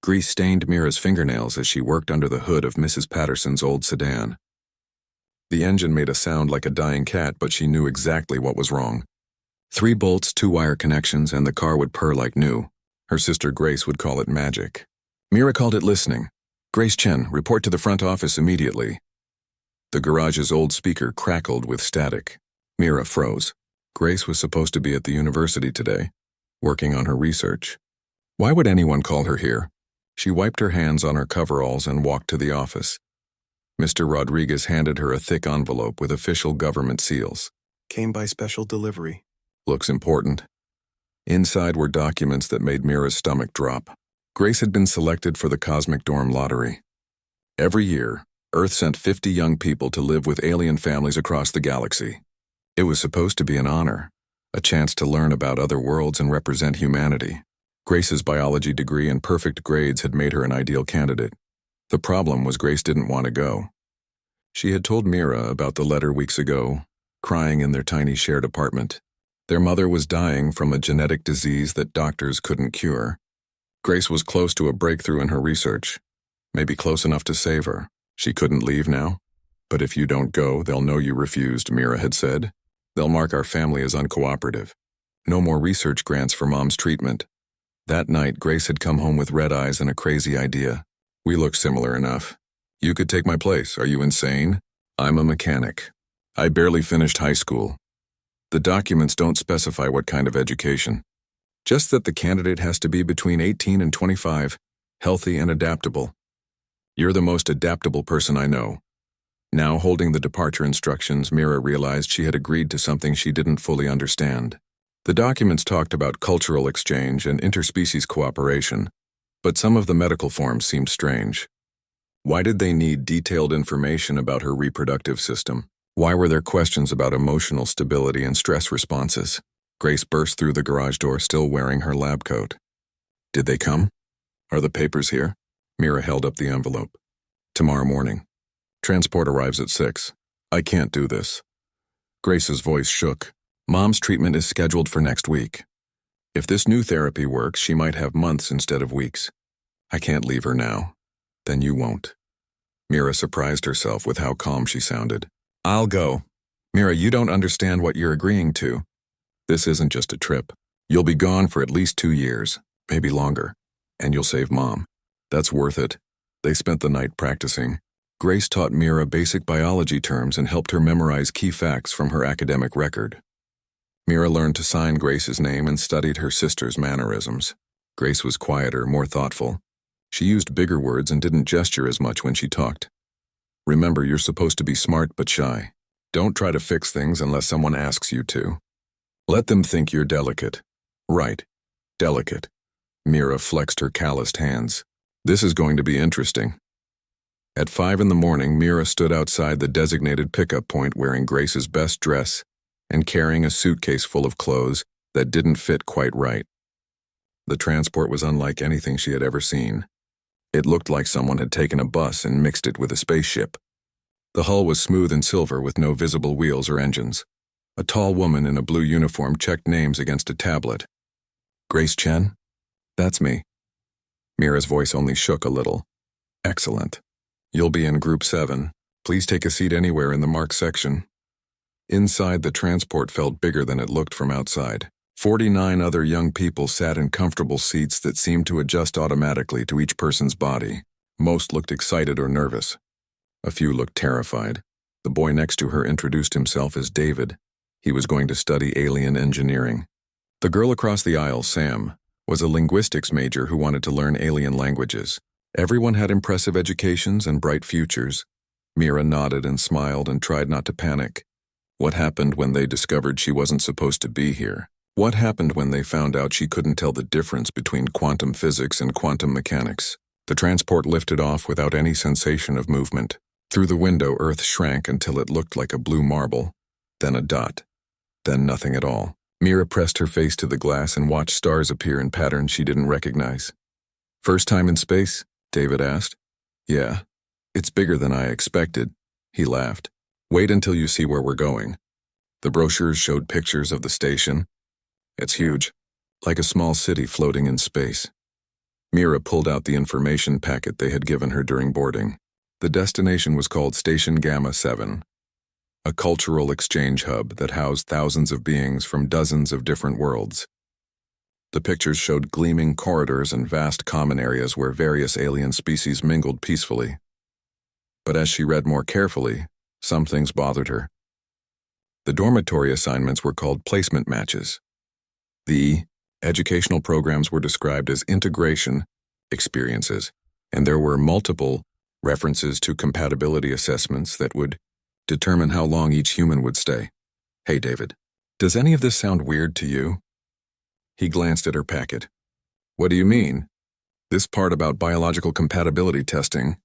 Grease stained Mira's fingernails as she worked under the hood of Mrs. Patterson's old sedan. The engine made a sound like a dying cat, but she knew exactly what was wrong. 3 bolts, 2 wire connections, and the car would purr like new. Her sister Grace would call it magic. Mira called it listening. "Grace Chen, report to the front office immediately." The garage's old speaker crackled with static. Mira froze. Grace was supposed to be at the university today, working on her research. Why would anyone call her here? She wiped her hands on her coveralls and walked to the office. Mr. Rodriguez handed her a thick envelope with official government seals. "Came by special delivery." Looks important. Inside were documents that made Mira's stomach drop. Grace had been selected for the Cosmic Dorm Lottery. Every year, Earth sent 50 young people to live with alien families across the galaxy. It was supposed to be an honor, a chance to learn about other worlds and represent humanity. Grace's biology degree and perfect grades had made her an ideal candidate. The problem was Grace didn't want to go. She had told Mira about the letter weeks ago, crying in their tiny shared apartment. Their mother was dying from a genetic disease that doctors couldn't cure. Grace was close to a breakthrough in her research, maybe close enough to save her. She couldn't leave now. "But if you don't go, they'll know you refused," Mira had said. "They'll mark our family as uncooperative. No more research grants for Mom's treatment." That night, Grace had come home with red eyes and a crazy idea. "We look similar enough. You could take my place. Are you insane? I'm a mechanic. I barely finished high school. The documents don't specify what kind of education. Just that the candidate has to be between 18 and 25, healthy and adaptable. You're the most adaptable person I know." Now, holding the departure instructions, Mira realized she had agreed to something she didn't fully understand. The documents talked about cultural exchange and interspecies cooperation, but some of the medical forms seemed strange. Why did they need detailed information about her reproductive system? Why were there questions about emotional stability and stress responses? Grace burst through the garage door, still wearing her lab coat. "Did they come? Are the papers here?" Mira held up the envelope. "Tomorrow morning. Transport arrives at 6. I can't do this." Grace's voice shook. "Mom's treatment is scheduled for next week. If this new therapy works, she might have months instead of weeks. I can't leave her now. Then you won't." Mira surprised herself with how calm she sounded. "I'll go." "Mira, you don't understand what you're agreeing to. This isn't just a trip. You'll be gone for at least 2 years, maybe longer, and you'll save Mom. That's worth it." They spent the night practicing. Grace taught Mira basic biology terms and helped her memorize key facts from her academic record. Mira learned to sign Grace's name and studied her sister's mannerisms. Grace was quieter, more thoughtful. She used bigger words and didn't gesture as much when she talked. "Remember, you're supposed to be smart but shy. Don't try to fix things unless someone asks you to. Let them think you're delicate." "Right. Delicate." Mira flexed her calloused hands. "This is going to be interesting." At 5 in the morning, Mira stood outside the designated pickup point wearing Grace's best dress and carrying a suitcase full of clothes that didn't fit quite right. The transport was unlike anything she had ever seen. It looked like someone had taken a bus and mixed it with a spaceship. The hull was smooth and silver with no visible wheels or engines. A tall woman in a blue uniform checked names against a tablet. "Grace Chen?" "That's me." Mira's voice only shook a little. "Excellent. You'll be in Group 7. Please take a seat anywhere in the marked section." Inside, the transport felt bigger than it looked from outside. 49 other young people sat in comfortable seats that seemed to adjust automatically to each person's body. Most looked excited or nervous. A few looked terrified. The boy next to her introduced himself as David. He was going to study alien engineering. The girl across the aisle, Sam, was a linguistics major who wanted to learn alien languages. Everyone had impressive educations and bright futures. Mira nodded and smiled and tried not to panic. What happened when they discovered she wasn't supposed to be here? What happened when they found out she couldn't tell the difference between quantum physics and quantum mechanics? The transport lifted off without any sensation of movement. Through the window, Earth shrank until it looked like a blue marble, then a dot, then nothing at all. Mira pressed her face to the glass and watched stars appear in patterns she didn't recognize. "First time in space?" David asked. "Yeah. It's bigger than I expected," he laughed. "Wait until you see where we're going." The brochures showed pictures of the station. "It's huge, like a small city floating in space." Mira pulled out the information packet they had given her during boarding. The destination was called Station Gamma 7, a cultural exchange hub that housed thousands of beings from dozens of different worlds. The pictures showed gleaming corridors and vast common areas where various alien species mingled peacefully. But as she read more carefully, some things bothered her. The dormitory assignments were called placement matches. The educational programs were described as integration experiences, and there were multiple references to compatibility assessments that would determine how long each human would stay. Hey, David, does any of this sound weird to you? He glanced at her packet. What do you mean? This part about biological compatibility testing,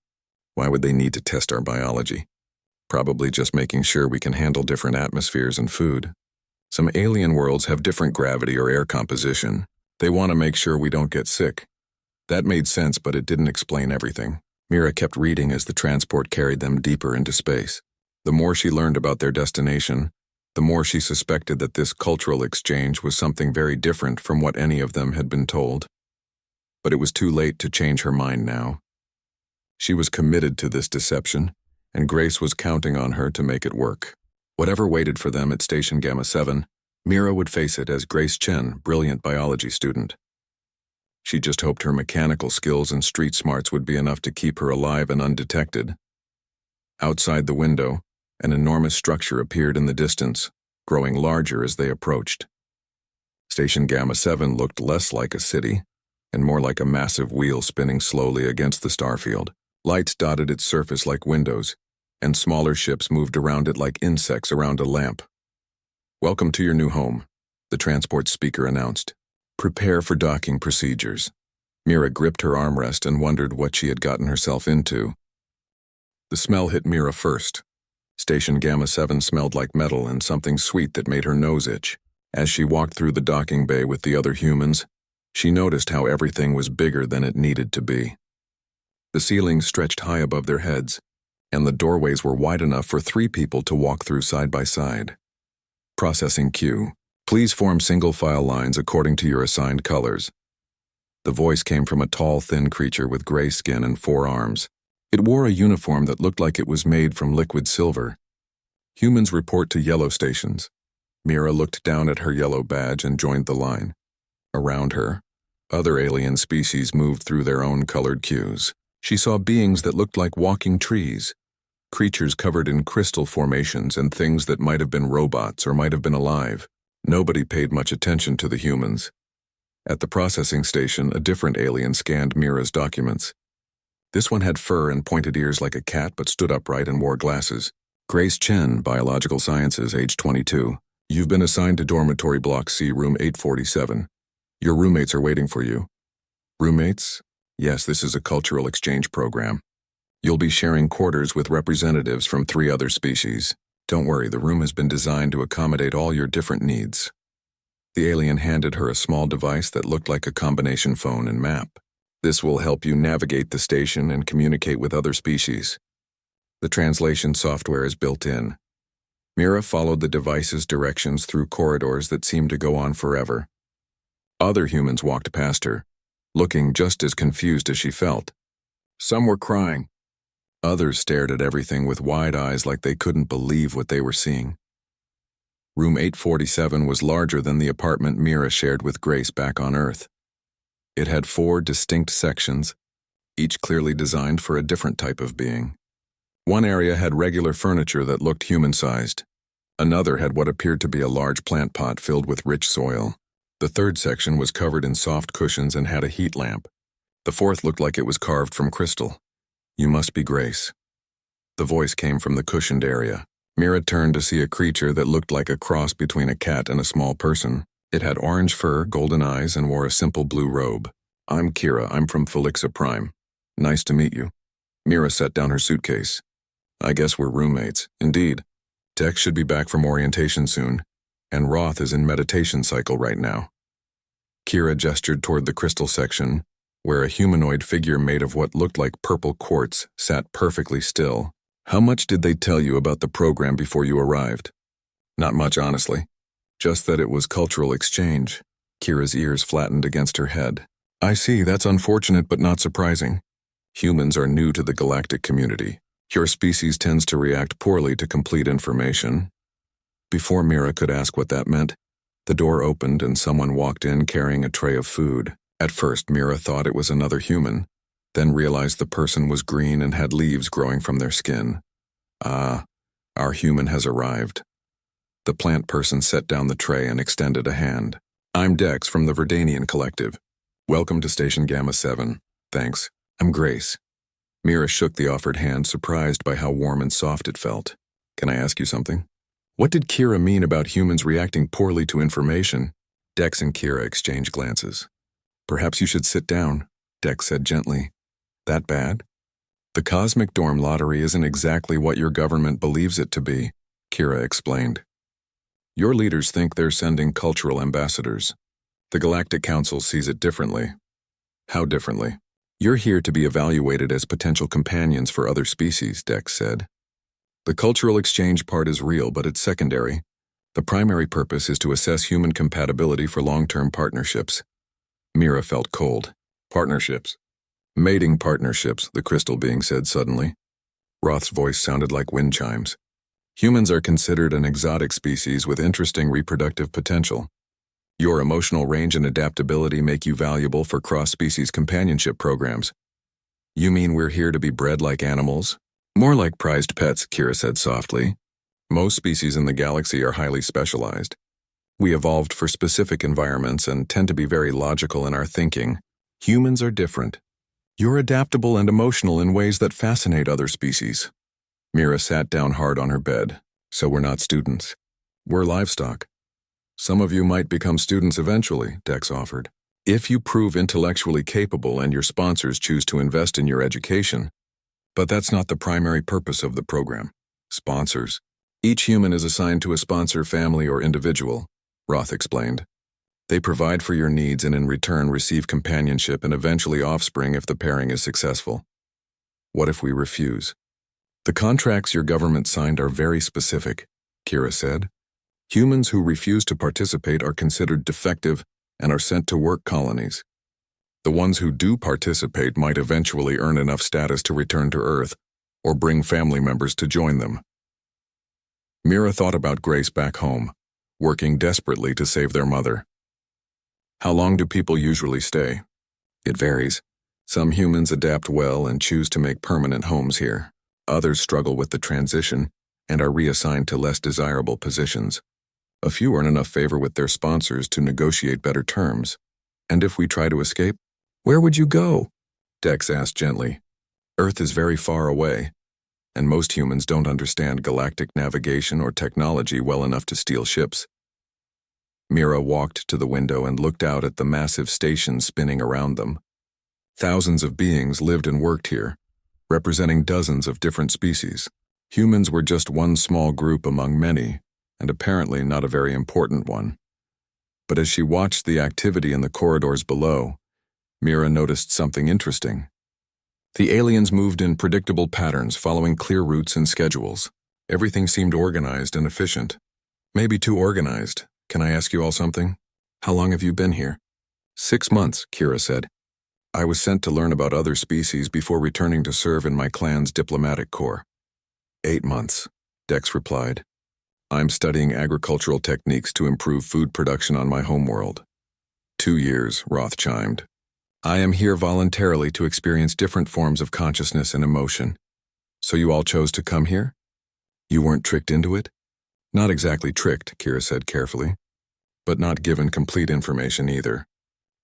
why would they need to test our biology? Probably just making sure we can handle different atmospheres and food. Some alien worlds have different gravity or air composition. They want to make sure we don't get sick. That made sense, but it didn't explain everything. Mira kept reading as the transport carried them deeper into space. The more she learned about their destination, the more she suspected that this cultural exchange was something very different from what any of them had been told. But it was too late to change her mind now. She was committed to this deception, and Grace was counting on her to make it work. Whatever waited for them at Station Gamma 7, Mira would face it as Grace Chen, brilliant biology student. She just hoped her mechanical skills and street smarts would be enough to keep her alive and undetected. Outside the window, an enormous structure appeared in the distance, growing larger as they approached. Station Gamma 7 looked less like a city, and more like a massive wheel spinning slowly against the starfield. Lights dotted its surface like windows, and smaller ships moved around it like insects around a lamp. Welcome to your new home, the transport speaker announced. Prepare for docking procedures. Mira gripped her armrest and wondered what she had gotten herself into. The smell hit Mira first. Station Gamma 7 smelled like metal and something sweet that made her nose itch. As she walked through the docking bay with the other humans, she noticed how everything was bigger than it needed to be. The ceilings stretched high above their heads, and the doorways were wide enough for 3 people to walk through side by side. Processing queue. Please form single-file lines according to your assigned colors. The voice came from a tall, thin creature with gray skin and 4 arms. It wore a uniform that looked like it was made from liquid silver. Humans report to yellow stations. Mira looked down at her yellow badge and joined the line. Around her, other alien species moved through their own colored queues. She saw beings that looked like walking trees, creatures covered in crystal formations and things that might have been robots or might have been alive. Nobody paid much attention to the humans. At the processing station, a different alien scanned Mira's documents. This one had fur and pointed ears like a cat but stood upright and wore glasses. Grace Chen, Biological Sciences, age 22. You've been assigned to Dormitory Block C, room 847. Your roommates are waiting for you. Roommates? Yes, this is a cultural exchange program. You'll be sharing quarters with representatives from 3 other species. Don't worry, the room has been designed to accommodate all your different needs. The alien handed her a small device that looked like a combination phone and map. This will help you navigate the station and communicate with other species. The translation software is built in. Mira followed the device's directions through corridors that seemed to go on forever. Other humans walked past her, looking just as confused as she felt. Some were crying. Others stared at everything with wide eyes like they couldn't believe what they were seeing. Room 847 was larger than the apartment Mira shared with Grace back on Earth. It had 4 distinct sections, each clearly designed for a different type of being. One area had regular furniture that looked human-sized. Another had what appeared to be a large plant pot filled with rich soil. The 3rd section was covered in soft cushions and had a heat lamp. The 4th looked like it was carved from crystal. You must be Grace. The voice came from the cushioned area. Mira turned to see a creature that looked like a cross between a cat and a small person. It had orange fur, golden eyes, and wore a simple blue robe. I'm Kira. I'm from Felixa Prime. Nice to meet you. Mira set down her suitcase. I guess we're roommates. Indeed. Tex should be back from orientation soon, and Roth is in meditation cycle right now. Kira gestured toward the crystal section, where a humanoid figure made of what looked like purple quartz sat perfectly still. How much did they tell you about the program before you arrived? Not much, honestly. Just that it was cultural exchange. Kira's ears flattened against her head. I see, that's unfortunate but not surprising. Humans are new to the galactic community. Your species tends to react poorly to complete information. Before Mira could ask what that meant, the door opened and someone walked in carrying a tray of food. At first, Mira thought it was another human, then realized the person was green and had leaves growing from their skin. Ah, our human has arrived. The plant person set down the tray and extended a hand. I'm Dex from the Verdanian Collective. Welcome to Station Gamma 7. Thanks. I'm Grace. Mira shook the offered hand, surprised by how warm and soft it felt. Can I ask you something? What did Kira mean about humans reacting poorly to information? Dex and Kira exchanged glances. Perhaps you should sit down, Dex said gently. That bad? The Cosmic Dorm Lottery isn't exactly what your government believes it to be, Kira explained. Your leaders think they're sending cultural ambassadors. The Galactic Council sees it differently. How differently? You're here to be evaluated as potential companions for other species, Dex said. The cultural exchange part is real, but it's secondary. The primary purpose is to assess human compatibility for long-term partnerships. Mira felt cold. Partnerships? Mating partnerships, the crystal being said suddenly. Roth's voice sounded like wind chimes. Humans are considered an exotic species with interesting reproductive potential. Your emotional range and adaptability make you valuable for cross-species companionship programs. You mean we're here to be bred like animals? More like prized pets, Kira said softly. Most species in the galaxy are highly specialized. We evolved for specific environments and tend to be very logical in our thinking. Humans are different. You're adaptable and emotional in ways that fascinate other species. Mira sat down hard on her bed. So we're not students. We're livestock. Some of you might become students eventually, Dex offered. If you prove intellectually capable and your sponsors choose to invest in your education. But that's not the primary purpose of the program. Sponsors. Each human is assigned to a sponsor family or individual, Roth explained. They provide for your needs and in return receive companionship and eventually offspring if the pairing is successful. What if we refuse? The contracts your government signed are very specific, Kira said. Humans who refuse to participate are considered defective and are sent to work colonies. The ones who do participate might eventually earn enough status to return to Earth or bring family members to join them. Mira thought about Grace back home, working desperately to save their mother. How long do people usually stay? It varies. Some humans adapt well and choose to make permanent homes here. Others struggle with the transition and are reassigned to less desirable positions. A few earn enough favor with their sponsors to negotiate better terms. And if we try to escape, where would you go? Dex asked gently. Earth is very far away, and most humans don't understand galactic navigation or technology well enough to steal ships. Mira walked to the window and looked out at the massive station spinning around them. Thousands of beings lived and worked here, representing dozens of different species. Humans were just one small group among many, and apparently not a very important one. But as she watched the activity in the corridors below, Mira noticed something interesting. The aliens moved in predictable patterns, following clear routes and schedules. Everything seemed organized and efficient. Maybe too organized. Can I ask you all something? How long have you been here? 6 months, Kira said. I was sent to learn about other species before returning to serve in my clan's diplomatic corps. 8 months, Dex replied. I'm studying agricultural techniques to improve food production on my homeworld. 2 years, Roth chimed. I am here voluntarily to experience different forms of consciousness and emotion. So you all chose to come here? You weren't tricked into it? Not exactly tricked, Kira said carefully, but not given complete information either.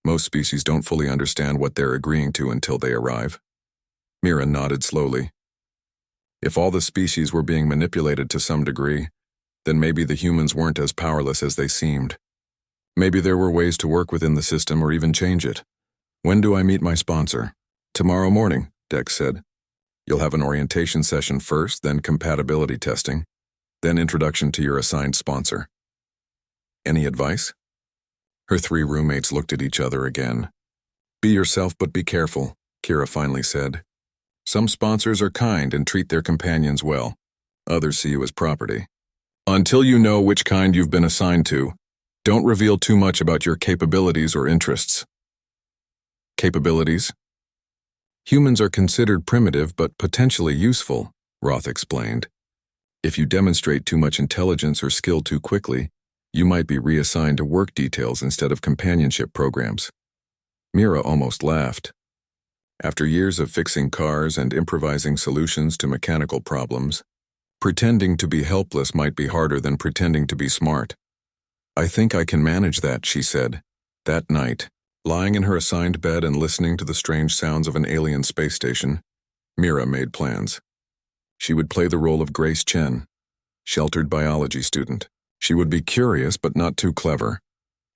Most species don't fully understand what they're agreeing to until they arrive. Mira nodded slowly. If all the species were being manipulated to some degree, then maybe the humans weren't as powerless as they seemed. Maybe there were ways to work within the system or even change it. When do I meet my sponsor? Tomorrow morning, Dex said. You'll have an orientation session first, then compatibility testing, then introduction to your assigned sponsor. Any advice? Her 3 roommates looked at each other again. Be yourself, but be careful, Kira finally said. Some sponsors are kind and treat their companions well. Others see you as property. Until you know which kind you've been assigned to, don't reveal too much about your capabilities or interests. Capabilities? Humans are considered primitive but potentially useful, Roth explained. If you demonstrate too much intelligence or skill too quickly, you might be reassigned to work details instead of companionship programs. Mira almost laughed. After years of fixing cars and improvising solutions to mechanical problems, pretending to be helpless might be harder than pretending to be smart. I think I can manage that, she said. That night, lying in her assigned bed and listening to the strange sounds of an alien space station, Mira made plans. She would play the role of Grace Chen, sheltered biology student. She would be curious but not too clever,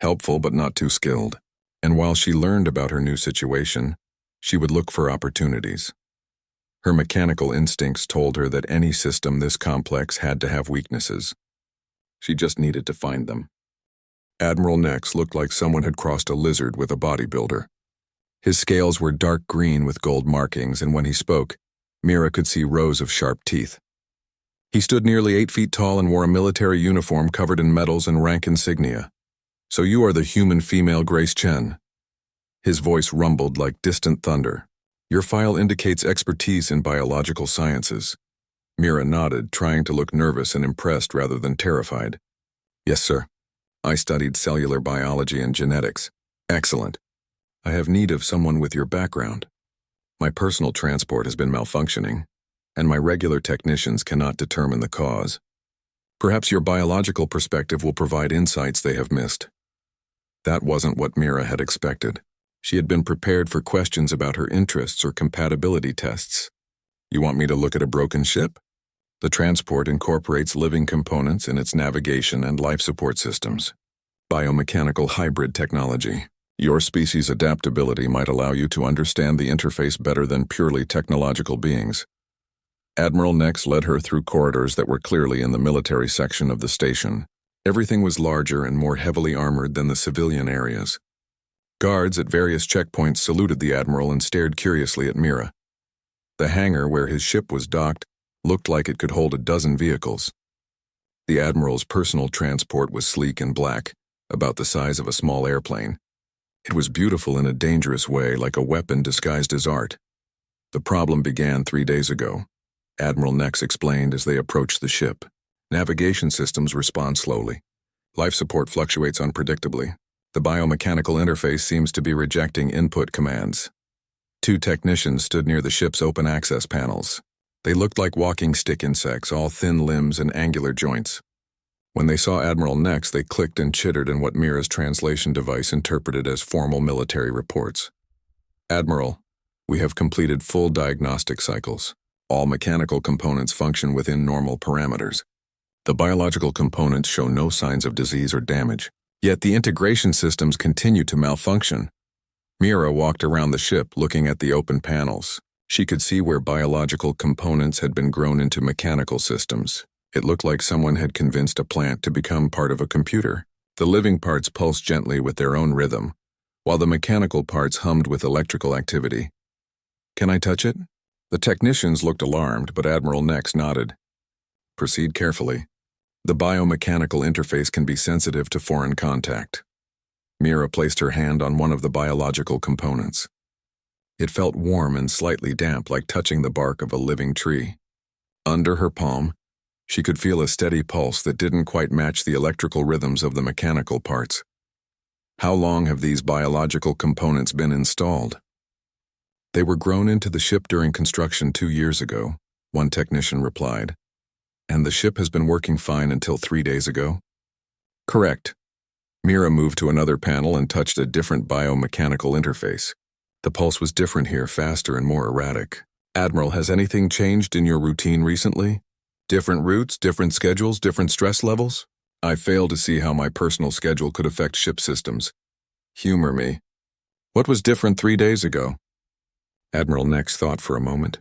helpful but not too skilled. And while she learned about her new situation, she would look for opportunities. Her mechanical instincts told her that any system this complex had to have weaknesses. She just needed to find them. Admiral Nex looked like someone had crossed a lizard with a bodybuilder. His scales were dark green with gold markings, and when he spoke, Mira could see rows of sharp teeth. He stood nearly 8 feet tall and wore a military uniform covered in medals and rank insignia. So you are the human female Grace Chen. His voice rumbled like distant thunder. Your file indicates expertise in biological sciences. Mira nodded, trying to look nervous and impressed rather than terrified. Yes, sir. I studied cellular biology and genetics. Excellent. I have need of someone with your background. My personal transport has been malfunctioning, and my regular technicians cannot determine the cause. Perhaps your biological perspective will provide insights they have missed. That wasn't what Mira had expected. She had been prepared for questions about her interests or compatibility tests. You want me to look at a broken ship? The transport incorporates living components in its navigation and life support systems. Biomechanical hybrid technology. Your species' adaptability might allow you to understand the interface better than purely technological beings. Admiral Nex led her through corridors that were clearly in the military section of the station. Everything was larger and more heavily armored than the civilian areas. Guards at various checkpoints saluted the Admiral and stared curiously at Mira. The hangar where his ship was docked looked like it could hold a dozen vehicles. The Admiral's personal transport was sleek and black, about the size of a small airplane. It was beautiful in a dangerous way, like a weapon disguised as art. The problem began 3 days ago, Admiral Nex explained as they approached the ship. Navigation systems respond slowly. Life support fluctuates unpredictably. The biomechanical interface seems to be rejecting input commands. 2 technicians stood near the ship's open access panels. They looked like walking stick insects, all thin limbs and angular joints. When they saw Admiral Nex, they clicked and chittered in what Mira's translation device interpreted as formal military reports. Admiral, we have completed full diagnostic cycles. All mechanical components function within normal parameters. The biological components show no signs of disease or damage. Yet the integration systems continue to malfunction. Mira walked around the ship looking at the open panels. She could see where biological components had been grown into mechanical systems. It looked like someone had convinced a plant to become part of a computer. The living parts pulsed gently with their own rhythm, while the mechanical parts hummed with electrical activity. Can I touch it? The technicians looked alarmed, but Admiral Nex nodded. Proceed carefully. The biomechanical interface can be sensitive to foreign contact. Mira placed her hand on one of the biological components. It felt warm and slightly damp, like touching the bark of a living tree. Under her palm, she could feel a steady pulse that didn't quite match the electrical rhythms of the mechanical parts. How long have these biological components been installed? They were grown into the ship during construction 2 years ago, one technician replied. And the ship has been working fine until 3 days ago? Correct. Mira moved to another panel and touched a different biomechanical interface. The pulse was different here, faster and more erratic. Admiral, has anything changed in your routine recently? Different routes, different schedules, different stress levels? I fail to see how my personal schedule could affect ship systems. Humor me. What was different 3 days ago? Admiral Nex thought for a moment.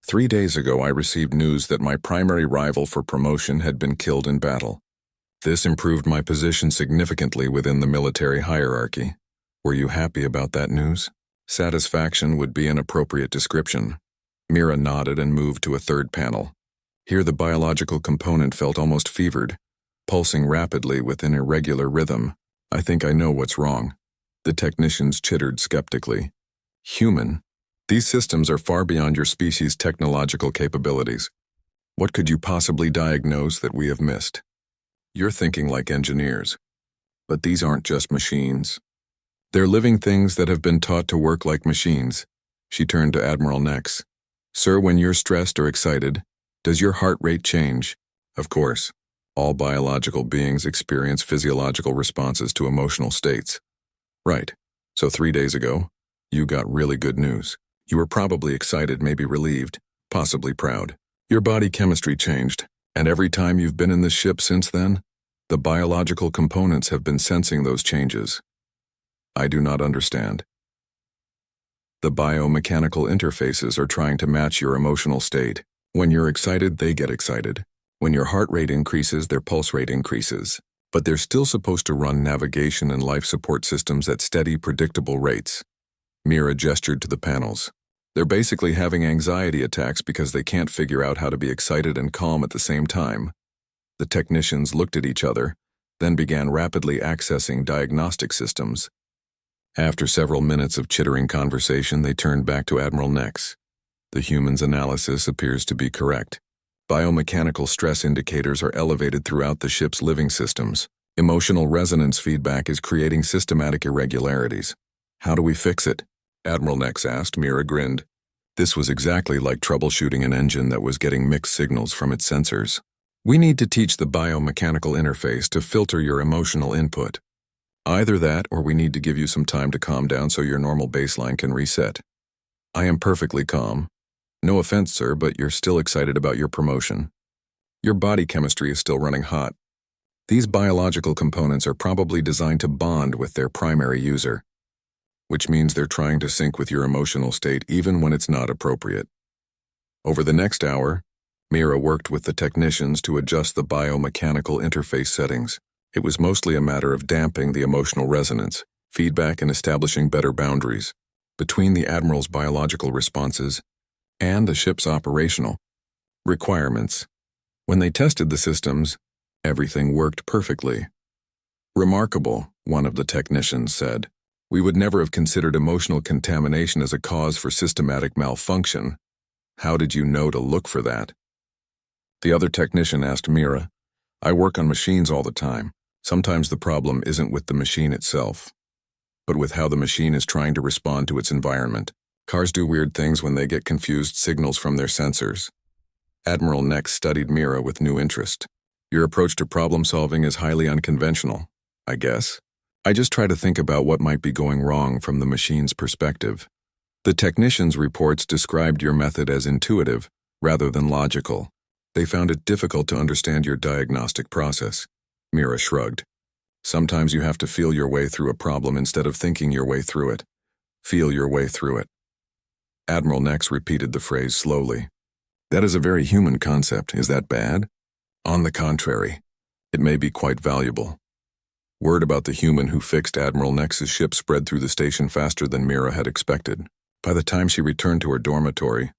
3 days ago, I received news that my primary rival for promotion had been killed in battle. This improved my position significantly within the military hierarchy. Were you happy about that news? Satisfaction would be an appropriate description. Mira nodded and moved to a third panel. Here the biological component felt almost fevered, pulsing rapidly with an irregular rhythm. I think I know what's wrong. The technicians chittered skeptically. Human. These systems are far beyond your species' technological capabilities. What could you possibly diagnose that we have missed? You're thinking like engineers. But these aren't just machines. They're living things that have been taught to work like machines. She turned to Admiral Nex. Sir, when you're stressed or excited, does your heart rate change? Of course. All biological beings experience physiological responses to emotional states. Right. So 3 days ago, you got really good news. You were probably excited, maybe relieved, possibly proud. Your body chemistry changed, and every time you've been in this ship since then, the biological components have been sensing those changes. I do not understand. The biomechanical interfaces are trying to match your emotional state. When you're excited, they get excited. When your heart rate increases, their pulse rate increases. But they're still supposed to run navigation and life support systems at steady, predictable rates. Mira gestured to the panels. They're basically having anxiety attacks because they can't figure out how to be excited and calm at the same time. The technicians looked at each other, then began rapidly accessing diagnostic systems. After several minutes of chittering conversation, they turned back to Admiral Nex. The human's analysis appears to be correct. Biomechanical stress indicators are elevated throughout the ship's living systems. Emotional resonance feedback is creating systematic irregularities. How do we fix it? Admiral Nex asked. Mira grinned. This was exactly like troubleshooting an engine that was getting mixed signals from its sensors. We need to teach the biomechanical interface to filter your emotional input. Either that, or we need to give you some time to calm down so your normal baseline can reset. I am perfectly calm. No offense, sir, but you're still excited about your promotion. Your body chemistry is still running hot. These biological components are probably designed to bond with their primary user, which means they're trying to sync with your emotional state even when it's not appropriate. Over the next hour, Mira worked with the technicians to adjust the biomechanical interface settings. It was mostly a matter of damping the emotional resonance, feedback, and establishing better boundaries between the Admiral's biological responses and the ship's operational requirements. When they tested the systems, everything worked perfectly. Remarkable, one of the technicians said. We would never have considered emotional contamination as a cause for systematic malfunction. How did you know to look for that? The other technician asked Mira. I work on machines all the time. Sometimes the problem isn't with the machine itself, but with how the machine is trying to respond to its environment. Cars do weird things when they get confused signals from their sensors. Admiral Nex studied Mira with new interest. Your approach to problem solving is highly unconventional, I guess. I just try to think about what might be going wrong from the machine's perspective. The technicians' reports described your method as intuitive rather than logical. They found it difficult to understand your diagnostic process. Mira shrugged. Sometimes you have to feel your way through a problem instead of thinking your way through it. Feel your way through it. Admiral Nex repeated the phrase slowly. That is a very human concept. Is that bad? On the contrary, it may be quite valuable. Word about the human who fixed Admiral Nex's ship spread through the station faster than Mira had expected. By the time she returned to her dormitory,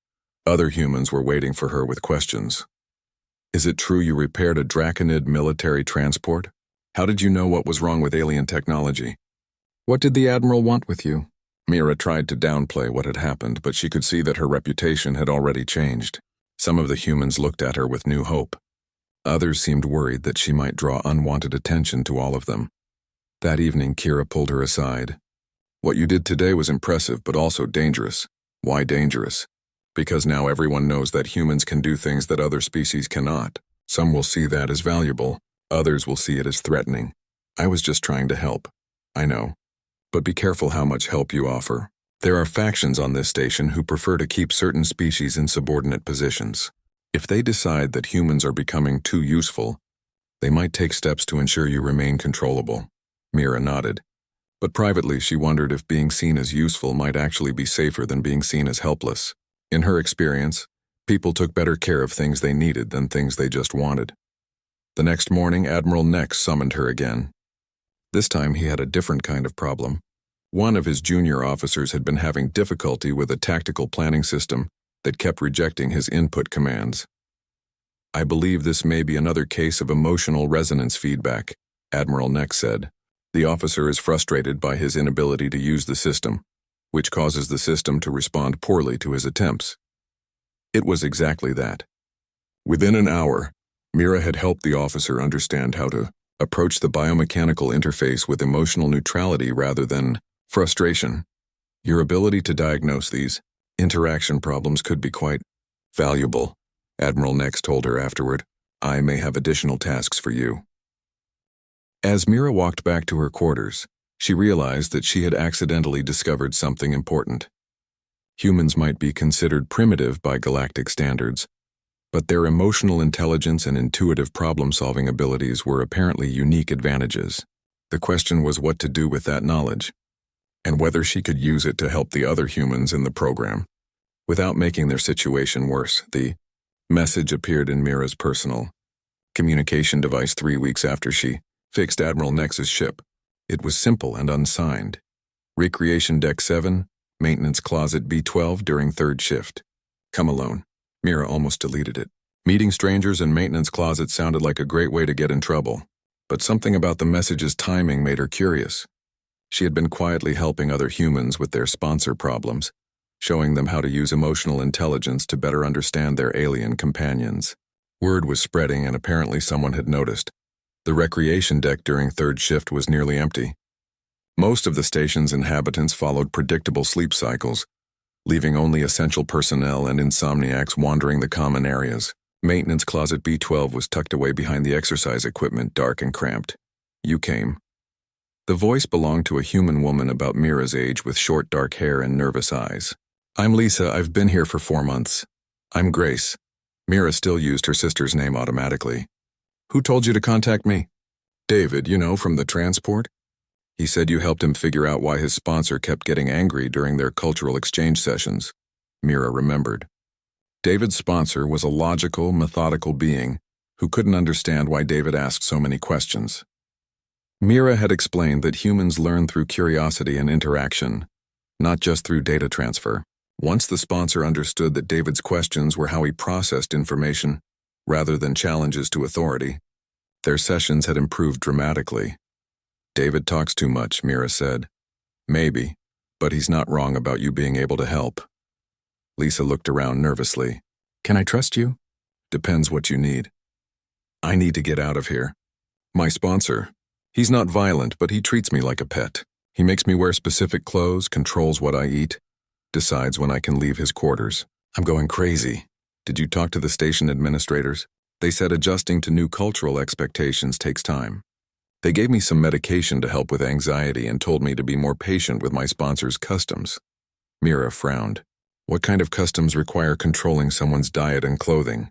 other humans were waiting for her with questions. Is it true you repaired a Draconid military transport? How did you know what was wrong with alien technology? What did the Admiral want with you? Mira tried to downplay what had happened, but she could see that her reputation had already changed. Some of the humans looked at her with new hope. Others seemed worried that she might draw unwanted attention to all of them. That evening, Kira pulled her aside. What you did today was impressive, but also dangerous. Why dangerous? Because now everyone knows that humans can do things that other species cannot. Some will see that as valuable, others will see it as threatening. I was just trying to help. I know. But be careful how much help you offer. There are factions on this station who prefer to keep certain species in subordinate positions. If they decide that humans are becoming too useful, they might take steps to ensure you remain controllable. Mira nodded. But privately, she wondered if being seen as useful might actually be safer than being seen as helpless. In her experience, people took better care of things they needed than things they just wanted. The next morning, Admiral Nex summoned her again. This time he had a different kind of problem. One of his junior officers had been having difficulty with a tactical planning system that kept rejecting his input commands. I believe this may be another case of emotional resonance feedback, Admiral Nex said. The officer is frustrated by his inability to use the system. which causes the system to respond poorly to his attempts. It was exactly that. Within an hour, Mira had helped the officer understand how to approach the biomechanical interface with emotional neutrality rather than frustration. Your ability to diagnose these interaction problems could be quite valuable, Admiral Nex told her afterward. I may have additional tasks for you. As Mira walked back to her quarters, she realized that she had accidentally discovered something important. Humans might be considered primitive by galactic standards, but their emotional intelligence and intuitive problem-solving abilities were apparently unique advantages. The question was what to do with that knowledge, and whether she could use it to help the other humans in the program without making their situation worse. The message appeared in Mira's personal communication device 3 weeks after she fixed Admiral Nex's ship. It was simple and unsigned. Recreation Deck 7, Maintenance Closet B12 during 3rd shift. Come alone. Mira almost deleted it. Meeting strangers in Maintenance Closet sounded like a great way to get in trouble, but something about the message's timing made her curious. She had been quietly helping other humans with their sponsor problems, showing them how to use emotional intelligence to better understand their alien companions. Word was spreading and apparently someone had noticed. The recreation deck during 3rd shift was nearly empty. Most of the station's inhabitants followed predictable sleep cycles, leaving only essential personnel and insomniacs wandering the common areas. Maintenance Closet B12 was tucked away behind the exercise equipment, dark and cramped. You came. The voice belonged to a human woman about Mira's age with short dark hair and nervous eyes. I'm Lisa, I've been here for 4 months. I'm Grace. Mira still used her sister's name automatically. Who told you to contact me? David, from the transport? He said you helped him figure out why his sponsor kept getting angry during their cultural exchange sessions. Mira remembered. David's sponsor was a logical, methodical being who couldn't understand why David asked so many questions. Mira had explained that humans learn through curiosity and interaction, not just through data transfer. Once the sponsor understood that David's questions were how he processed information, rather than challenges to authority, their sessions had improved dramatically. David talks too much, Mira said. Maybe, but he's not wrong about you being able to help. Lisa looked around nervously. Can I trust you? Depends what you need. I need to get out of here. My sponsor. He's not violent, but he treats me like a pet. He makes me wear specific clothes, controls what I eat, decides when I can leave his quarters. I'm going crazy. Did you talk to the station administrators? They said adjusting to new cultural expectations takes time. They gave me some medication to help with anxiety and told me to be more patient with my sponsor's customs. Mira frowned. What kind of customs require controlling someone's diet and clothing?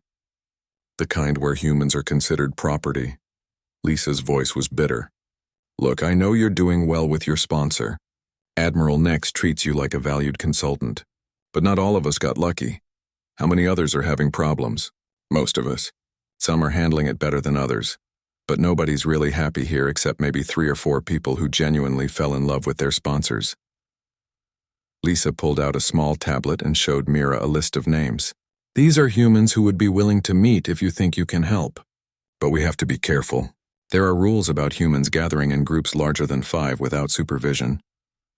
The kind where humans are considered property. Lisa's voice was bitter. Look, I know you're doing well with your sponsor. Admiral Nex treats you like a valued consultant. But not all of us got lucky. How many others are having problems? Most of us. Some are handling it better than others. But nobody's really happy here except maybe 3 or 4 people who genuinely fell in love with their sponsors. Lisa pulled out a small tablet and showed Mira a list of names. These are humans who would be willing to meet if you think you can help. But we have to be careful. There are rules about humans gathering in groups larger than 5 without supervision.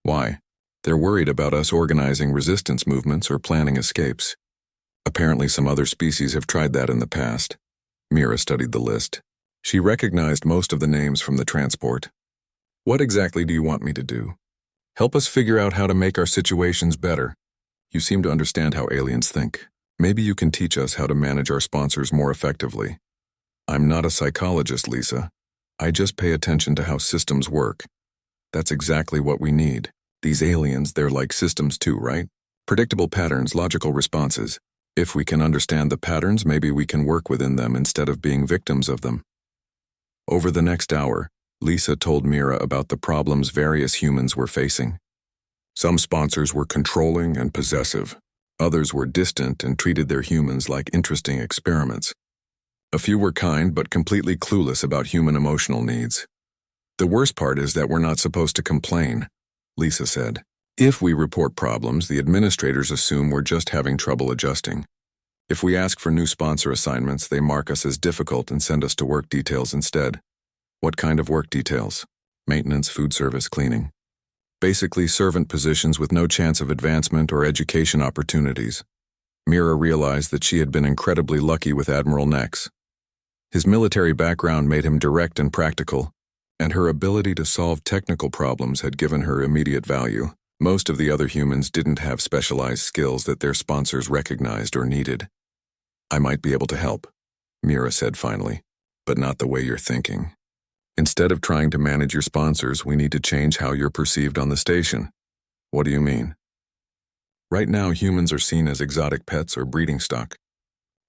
Why? They're worried about us organizing resistance movements or planning escapes. Apparently some other species have tried that in the past. Mira studied the list. She recognized most of the names from the transport. What exactly do you want me to do? Help us figure out how to make our situations better. You seem to understand how aliens think. Maybe you can teach us how to manage our sponsors more effectively. I'm not a psychologist, Lisa. I just pay attention to how systems work. That's exactly what we need. These aliens, they're like systems too, right? Predictable patterns, logical responses. If we can understand the patterns, maybe we can work within them instead of being victims of them. Over the next hour, Lisa told Mira about the problems various humans were facing. Some sponsors were controlling and possessive. Others were distant and treated their humans like interesting experiments. A few were kind but completely clueless about human emotional needs. The worst part is that we're not supposed to complain, Lisa said. If we report problems, the administrators assume we're just having trouble adjusting. If we ask for new sponsor assignments, they mark us as difficult and send us to work details instead. What kind of work details? Maintenance, food service, cleaning. Basically servant positions with no chance of advancement or education opportunities. Mira realized that she had been incredibly lucky with Admiral Nex. His military background made him direct and practical, and her ability to solve technical problems had given her immediate value. Most of the other humans didn't have specialized skills that their sponsors recognized or needed. "I might be able to help," Mira said finally, "but not the way you're thinking. Instead of trying to manage your sponsors, we need to change how you're perceived on the station." "What do you mean?" "Right now, humans are seen as exotic pets or breeding stock.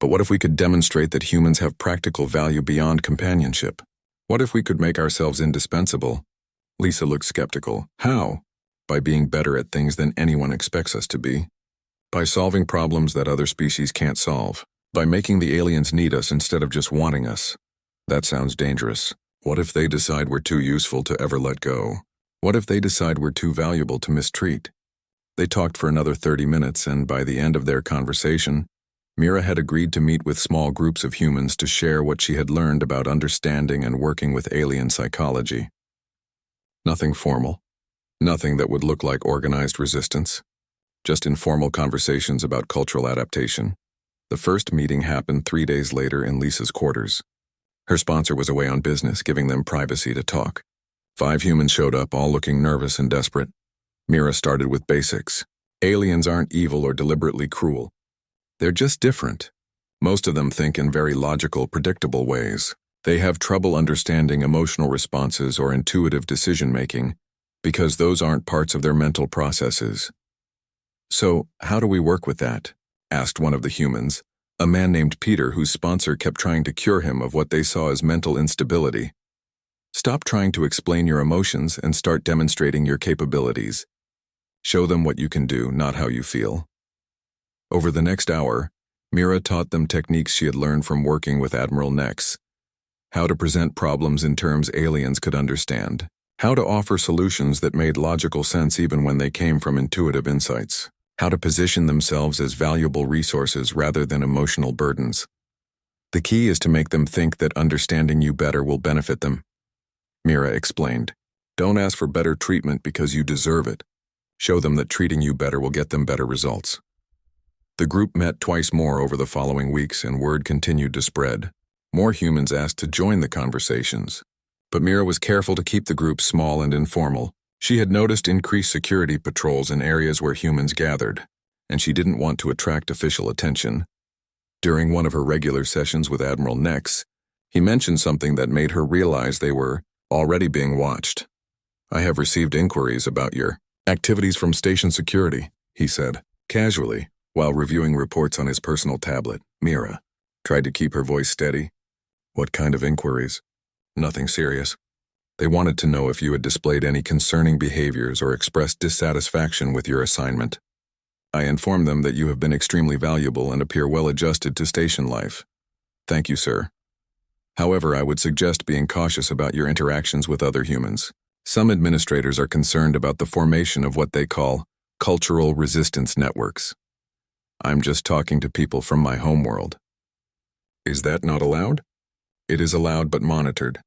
But what if we could demonstrate that humans have practical value beyond companionship? What if we could make ourselves indispensable?" Lisa looked skeptical. "How?" "By being better at things than anyone expects us to be. By solving problems that other species can't solve. By making the aliens need us instead of just wanting us." "That sounds dangerous. What if they decide we're too useful to ever let go? What if they decide we're too valuable to mistreat?" They talked for another 30 minutes, and by the end of their conversation, Mira had agreed to meet with small groups of humans to share what she had learned about understanding and working with alien psychology. Nothing formal. Nothing that would look like organized resistance. Just informal conversations about cultural adaptation. The first meeting happened 3 days later in Lisa's quarters. Her sponsor was away on business, giving them privacy to talk. 5 humans showed up, all looking nervous and desperate. Mira started with basics. Aliens aren't evil or deliberately cruel. They're just different. Most of them think in very logical, predictable ways. They have trouble understanding emotional responses or intuitive decision-making because those aren't parts of their mental processes. "So, how do we work with that?" asked one of the humans, a man named Peter whose sponsor kept trying to cure him of what they saw as mental instability. "Stop trying to explain your emotions and start demonstrating your capabilities. Show them what you can do, not how you feel." Over the next hour, Mira taught them techniques she had learned from working with Admiral Nex. How to present problems in terms aliens could understand. How to offer solutions that made logical sense even when they came from intuitive insights. How to position themselves as valuable resources rather than emotional burdens. "The key is to make them think that understanding you better will benefit them," Mira explained. "Don't ask for better treatment because you deserve it. Show them that treating you better will get them better results." The group met twice more over the following weeks, and word continued to spread. More humans asked to join the conversations. But Mira was careful to keep the group small and informal. She had noticed increased security patrols in areas where humans gathered, and she didn't want to attract official attention. During one of her regular sessions with Admiral Nex, he mentioned something that made her realize they were already being watched. "I have received inquiries about your activities from station security," he said, casually, while reviewing reports on his personal tablet. Mira tried to keep her voice steady. "What kind of inquiries?" "Nothing serious. They wanted to know if you had displayed any concerning behaviors or expressed dissatisfaction with your assignment. I informed them that you have been extremely valuable and appear well adjusted to station life." "Thank you, sir. However, I would suggest being cautious about your interactions with other humans. Some administrators are concerned about the formation of what they call cultural resistance networks. I'm just talking to people from my homeworld." "Is that not allowed?" "It is allowed but monitored.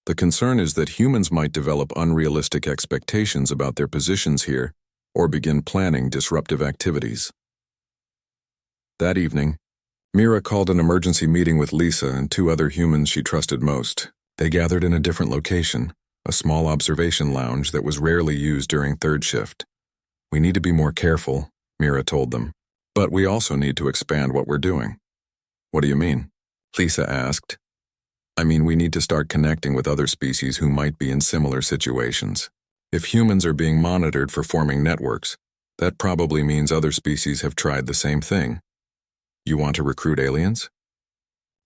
The concern is that humans might develop unrealistic expectations about their positions here or begin planning disruptive activities." That evening, Mira called an emergency meeting with Lisa and 2 other humans she trusted most. They gathered in a different location, a small observation lounge that was rarely used during third shift. "We need to be more careful," Mira told them. "But we also need to expand what we're doing." "What do you mean?" Lisa asked. "I mean, we need to start connecting with other species who might be in similar situations. If humans are being monitored for forming networks, that probably means other species have tried the same thing." "You want to recruit aliens?"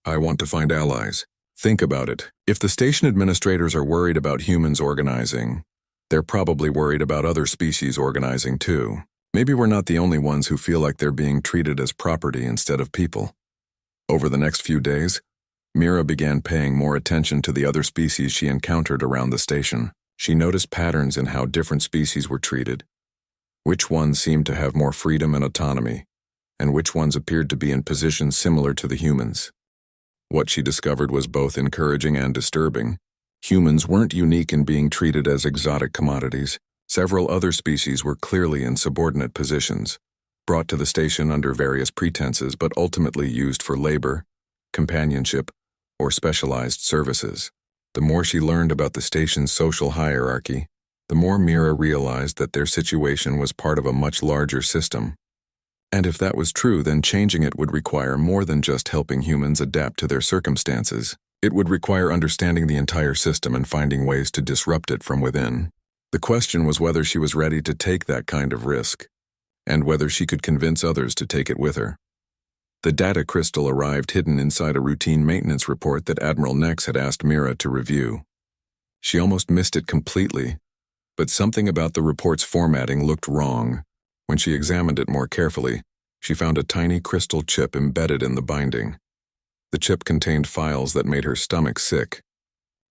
"I want to find allies. Think about it. If the station administrators are worried about humans organizing, they're probably worried about other species organizing too. Maybe we're not the only ones who feel like they're being treated as property instead of people." Over the next few days, Mira began paying more attention to the other species she encountered around the station. She noticed patterns in how different species were treated, which ones seemed to have more freedom and autonomy, and which ones appeared to be in positions similar to the humans. What she discovered was both encouraging and disturbing. Humans weren't unique in being treated as exotic commodities. Several other species were clearly in subordinate positions, brought to the station under various pretenses but ultimately used for labor, companionship, or specialized services. The more she learned about the station's social hierarchy, the more Mira realized that their situation was part of a much larger system. And if that was true, then changing it would require more than just helping humans adapt to their circumstances. It would require understanding the entire system and finding ways to disrupt it from within. The question was whether she was ready to take that kind of risk, and whether she could convince others to take it with her. The data crystal arrived hidden inside a routine maintenance report that Admiral Nex had asked Mira to review. She almost missed it completely, but something about the report's formatting looked wrong. When she examined it more carefully, she found a tiny crystal chip embedded in the binding. The chip contained files that made her stomach sick.